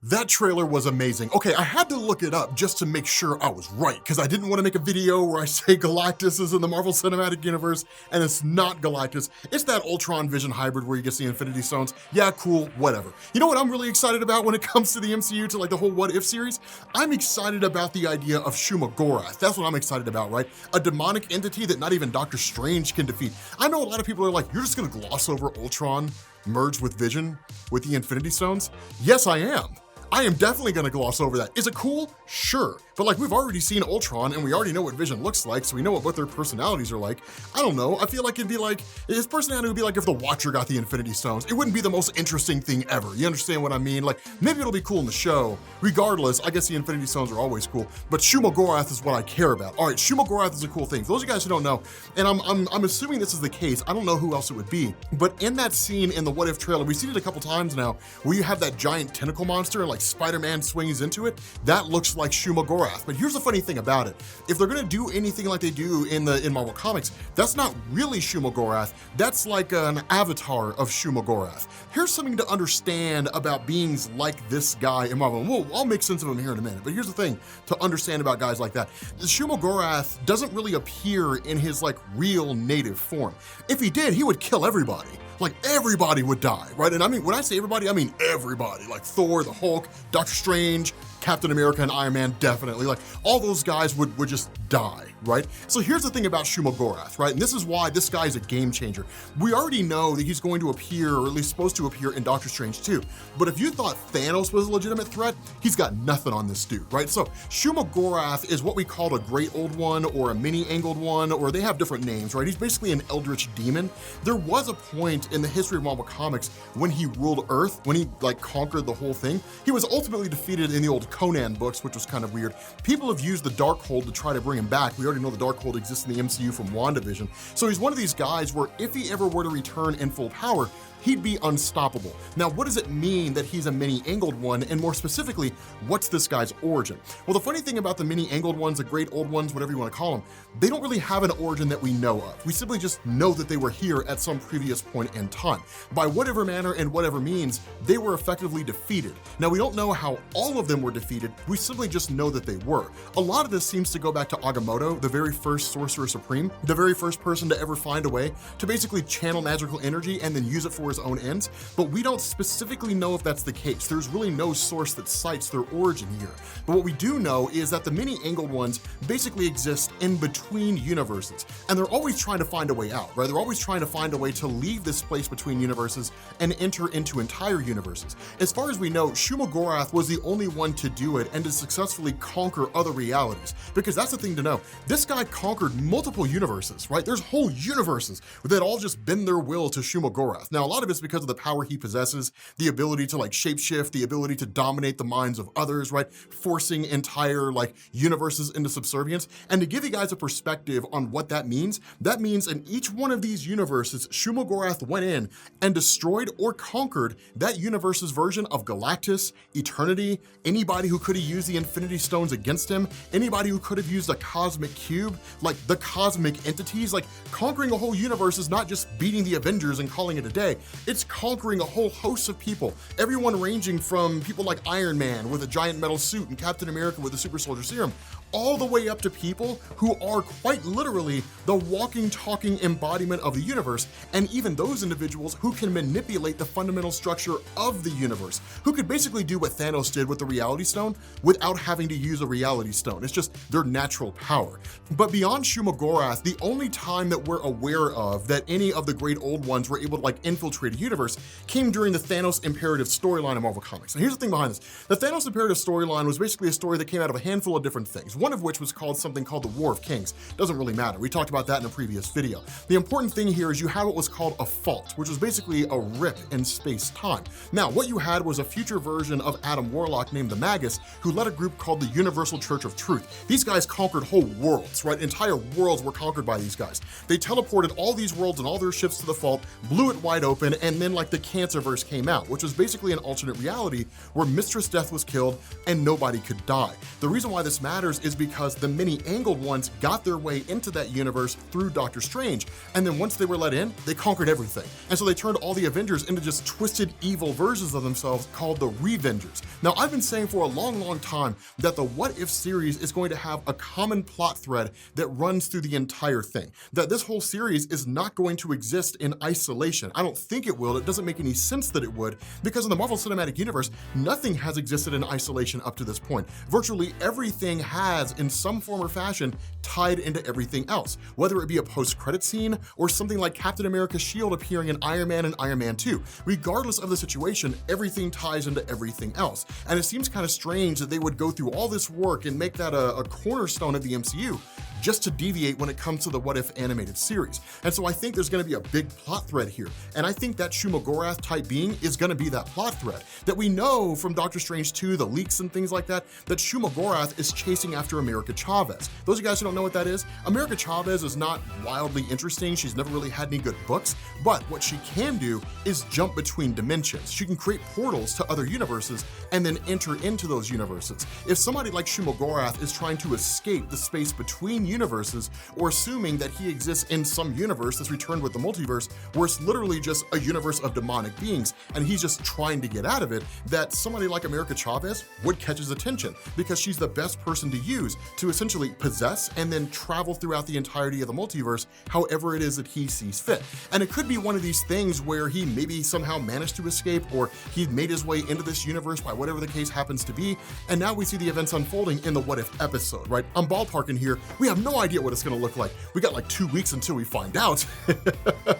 That trailer was amazing. Okay, I had to look it up just to make sure I was right, because I didn't want to make a video where I say Galactus is in the Marvel Cinematic Universe, and it's not Galactus. It's that Ultron Vision hybrid where you get the Infinity Stones. Yeah, cool, whatever. You know what I'm really excited about when it comes to the MCU, to like the whole What If series? I'm excited about the idea of Shuma Gorath. That's what I'm excited about, right? A demonic entity that not even Doctor Strange can defeat. I know a lot of people are like, you're just gonna gloss over Ultron merged with Vision with the Infinity Stones? Yes, I am. I am definitely gonna gloss over that. Is it cool? Sure. But like, we've already seen Ultron and we already know what Vision looks like, so we know what their personalities are like. I don't know, I feel like it'd be like, his personality would be like if the Watcher got the Infinity Stones. It wouldn't be the most interesting thing ever. You understand what I mean? Like, maybe it'll be cool in the show. Regardless, I guess the Infinity Stones are always cool, but Shuma Gorath is what I care about. All right, Shuma Gorath is a cool thing. For those of you guys who don't know, and I'm assuming this is the case, I don't know who else it would be, but in that scene in the What If trailer, we've seen it a couple times now, where you have that giant tentacle monster and like Spider-Man swings into it. That looks like Shuma Gorath. But here's the funny thing about it. If they're gonna do anything like they do in Marvel Comics, that's not really Shuma Gorath. That's like an avatar of Shuma Gorath. Here's something to understand about beings like this guy in Marvel. I'll make sense of him here in a minute, but here's the thing to understand about guys like that. Shuma Gorath doesn't really appear in his like real native form. If he did, he would kill everybody. Like, everybody would die, right? And I mean, when I say everybody, I mean everybody. Like Thor, the Hulk, Doctor Strange, Captain America, and Iron Man, definitely. Like, all those guys would just die, right? So here's the thing about Shuma Gorath, right? And this is why this guy's a game changer. We already know that he's going to appear, or at least supposed to appear, in Doctor Strange 2. But if you thought Thanos was a legitimate threat, he's got nothing on this dude, right? So Shuma Gorath is what we call a Great Old One, or a Mini-Angled One, or they have different names, right? He's basically an eldritch demon. There was a point in the history of Marvel Comics when he ruled Earth, when he like conquered the whole thing. He was ultimately defeated in the old Conan books, which was kind of weird. People have used the Darkhold to try to bring him back. We already know the Darkhold exists in the MCU from WandaVision. So he's one of these guys where if he ever were to return in full power, he'd be unstoppable. Now, what does it mean that he's a Mini-Angled One, and more specifically, what's this guy's origin? Well, the funny thing about the Mini-Angled Ones, the Great Old Ones, whatever you want to call them, they don't really have an origin that we know of. We simply just know that they were here at some previous point in time. By whatever manner and whatever means, they were effectively defeated. Now, we don't know how all of them were defeated, we simply just know that they were. A lot of this seems to go back to Agamotto, the very first Sorcerer Supreme, the very first person to ever find a way to basically channel magical energy and then use it for his own ends, but we don't specifically know if that's the case. There's really no source that cites their origin here. But what we do know is that the Mini-Angled Ones basically exist in between universes, and they're always trying to find a way out, right? They're always trying to find a way to leave this place between universes and enter into entire universes. As far as we know, Shuma Gorath was the only one to do it and to successfully conquer other realities, because that's the thing to know. This guy conquered multiple universes, right? There's whole universes that all just bend their will to Shuma Gorath. Now, a lot of it's because of the power he possesses, the ability to like shapeshift, the ability to dominate the minds of others, right? Forcing entire like universes into subservience. And to give you guys a perspective on what that means in each one of these universes, Shuma Gorath went in and destroyed or conquered that universe's version of Galactus, Eternity, anybody who could have used the Infinity Stones against him, anybody who could have used a cosmic cube, like the cosmic entities. Like, conquering a whole universe is not just beating the Avengers and calling it a day. It's conquering a whole host of people, everyone ranging from people like Iron Man with a giant metal suit and Captain America with a super soldier serum, all the way up to people who are quite literally the walking, talking embodiment of the universe, and even those individuals who can manipulate the fundamental structure of the universe, who could basically do what Thanos did with the Reality Stone without having to use a Reality Stone. It's just their natural power. But beyond Shuma Gorath, the only time that we're aware of that any of the Great Old Ones were able to like infiltrate a universe came during the Thanos Imperative storyline of Marvel Comics. And here's the thing behind this. The Thanos Imperative storyline was basically a story that came out of a handful of different things, one of which was called something called the War of Kings. Doesn't really matter. We talked about that in a previous video. The important thing here is you have what was called a fault, which was basically a rip in space-time. Now, what you had was a future version of Adam Warlock named the Magus, who led a group called the Universal Church of Truth. These guys conquered whole worlds, right? Entire worlds were conquered by these guys. They teleported all these worlds and all their ships to the fault, blew it wide open, open, and then like the Cancerverse came out, which was basically an alternate reality where Mistress Death was killed and nobody could die. The reason why this matters is because the many-angled ones got their way into that universe through Doctor Strange, and then once they were let in, they conquered everything. And so they turned all the Avengers into just twisted evil versions of themselves called the Revengers. Now, I've been saying for a long time that the What If series is going to have a common plot thread that runs through the entire thing. That this whole series is not going to exist in isolation. I don't think it will. It doesn't make any sense that it would, because in the Marvel Cinematic Universe, nothing has existed in isolation up to this point. Virtually everything has, in some form or fashion, tied into everything else, whether it be a post-credit scene or something like Captain America's shield appearing in Iron Man and Iron Man 2. Regardless of the situation, everything ties into everything else. And it seems kind of strange that they would go through all this work and make that a cornerstone of the MCU just to deviate when it comes to the What If animated series. And so I think there's gonna be a big plot thread here. And I think that Shuma Gorath type being is gonna be that plot thread. That we know from Doctor Strange 2, the leaks and things like that Shuma Gorath is chasing after America Chavez. Those of you guys who don't know what that is, America Chavez is not wildly interesting. She's never really had any good books, but what she can do is jump between dimensions. She can create portals to other universes and then enter into those universes. If somebody like Shuma Gorath is trying to escape the space between universes, or assuming that he exists in some universe that's returned with the multiverse, where it's literally just a universe of demonic beings, and he's just trying to get out of it, that somebody like America Chavez would catch his attention, because she's the best person to use to essentially possess and then travel throughout the entirety of the multiverse however it is that he sees fit. And it could be one of these things where he maybe somehow managed to escape, or he made his way into this universe by whatever the case happens to be, and now we see the events unfolding in the What If episode, right? I'm ballparking here. We have no idea what it's gonna look like. We got like 2 weeks until we find out,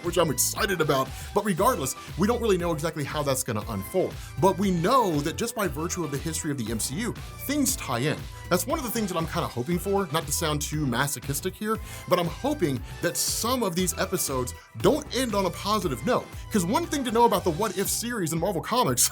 which I'm excited about. But regardless, we don't really know exactly how that's gonna unfold. But we know that just by virtue of the history of the MCU, things tie in. That's one of the things that I'm kind of hoping for, not to sound too masochistic here, but I'm hoping that some of these episodes don't end on a positive note. Because one thing to know about the What If series in Marvel Comics,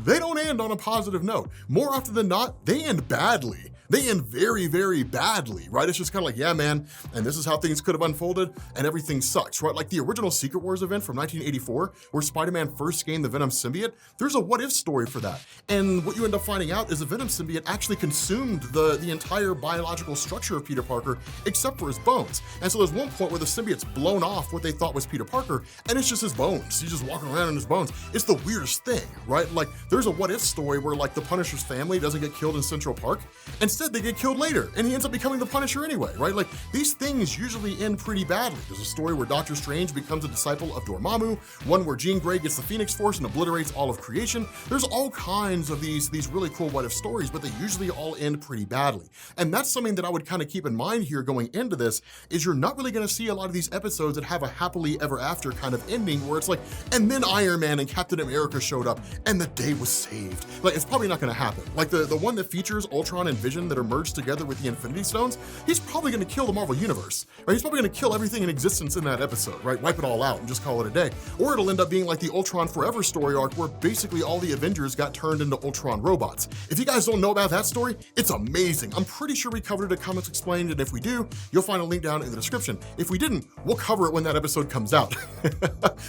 they don't end on a positive note. More often than not, they end badly. They end very badly, right? It's just kind of like, yeah, man, and this is how things could have unfolded, and everything sucks, right? Like the original Secret Wars event from 1984, where Spider-Man first gained the Venom symbiote, there's a what if story for that. And what you end up finding out is the Venom symbiote actually consumed the entire biological structure of Peter Parker, except for his bones. And so there's one point where the symbiote's blown off what they thought was Peter Parker, and it's just his bones. He's just walking around in his bones. It's the weirdest thing, right? Like there's a what if story where like the Punisher's family doesn't get killed in Central Park. Instead, they get killed later, and he ends up becoming the Punisher anyway, right? Like these things usually end pretty badly. There's a story where Doctor Strange becomes a disciple of Dormammu, one where Jean Grey gets the Phoenix Force and obliterates all of creation. There's all kinds of these really cool what if stories, but they usually all end pretty badly. And that's something that I would kind of keep in mind here going into this, is you're not really gonna see a lot of these episodes that have a happily ever after kind of ending where it's like, and then Iron Man and Captain America showed up and the day was saved. Like it's probably not gonna happen. Like the one that features Ultron and Vision that are merged together with the Infinity Stones, he's probably gonna kill the Marvel Universe, right? He's probably gonna kill everything in existence in that episode, right? Wipe it all out and just call it a day. Or it'll end up being like the Ultron Forever story arc where basically all the Avengers got turned into Ultron robots. If you guys don't know about that story, it's amazing. I'm pretty sure we covered it at Comics Explained, and if we do, you'll find a link down in the description. If we didn't, we'll cover it when that episode comes out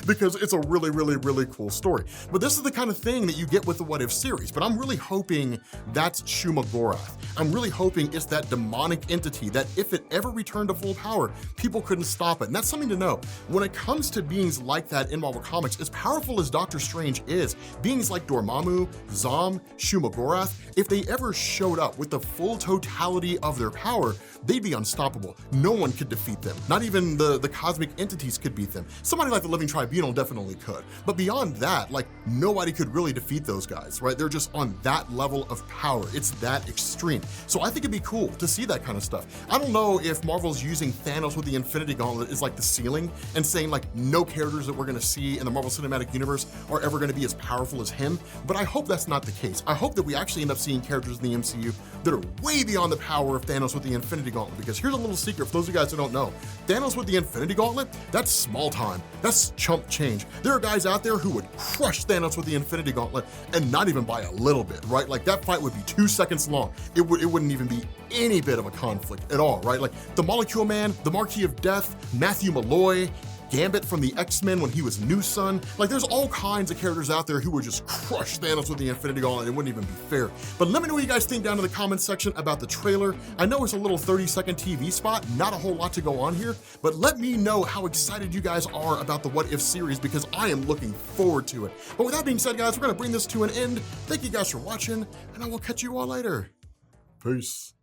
because it's a really cool story. But this is the kind of thing that you get with the What If series, but I'm really hoping that's Shuma Gorath. I'm really hoping it's that demonic entity that if it ever returned to full power, people couldn't stop it. And that's something to know. When it comes to beings like that in Marvel Comics, as powerful as Doctor Strange is, beings like Dormammu, Zom, Shuma Gorath, if they ever showed up with the full totality of their power, they'd be unstoppable. No one could defeat them. Not even the cosmic entities could beat them. Somebody like the Living Tribunal definitely could. But beyond that, like nobody could really defeat those guys, right? They're just on that level of power. It's that extreme. So I think it'd be cool to see that kind of stuff. I don't know if Marvel's using Thanos with the Infinity Gauntlet is like the ceiling and saying like no characters that we're gonna see in the Marvel Cinematic Universe are ever gonna be as powerful as him, but I hope that's not the case. I hope that we actually end up seeing characters in the MCU that are way beyond the power of Thanos with the Infinity Gauntlet, because here's a little secret for those of you guys who don't know. Thanos with the Infinity Gauntlet, that's small time. That's chump change. There are guys out there who would crush Thanos with the Infinity Gauntlet and not even by a little bit, right? Like that fight would be 2 seconds long. It wouldn't even be any bit of a conflict at all, right? Like the Molecule Man, the Marquis of Death, Matthew Malloy, Gambit from the X-Men when he was New Sun. Like, there's all kinds of characters out there who would just crush Thanos with the Infinity Gauntlet. It wouldn't even be fair. But let me know what you guys think down in the comments section about the trailer. I know it's a little 30-second TV spot, not a whole lot to go on here, but let me know how excited you guys are about the What If series, because I am looking forward to it. But with that being said, guys, we're gonna bring this to an end. Thank you guys for watching, and I will catch you all later. Peace.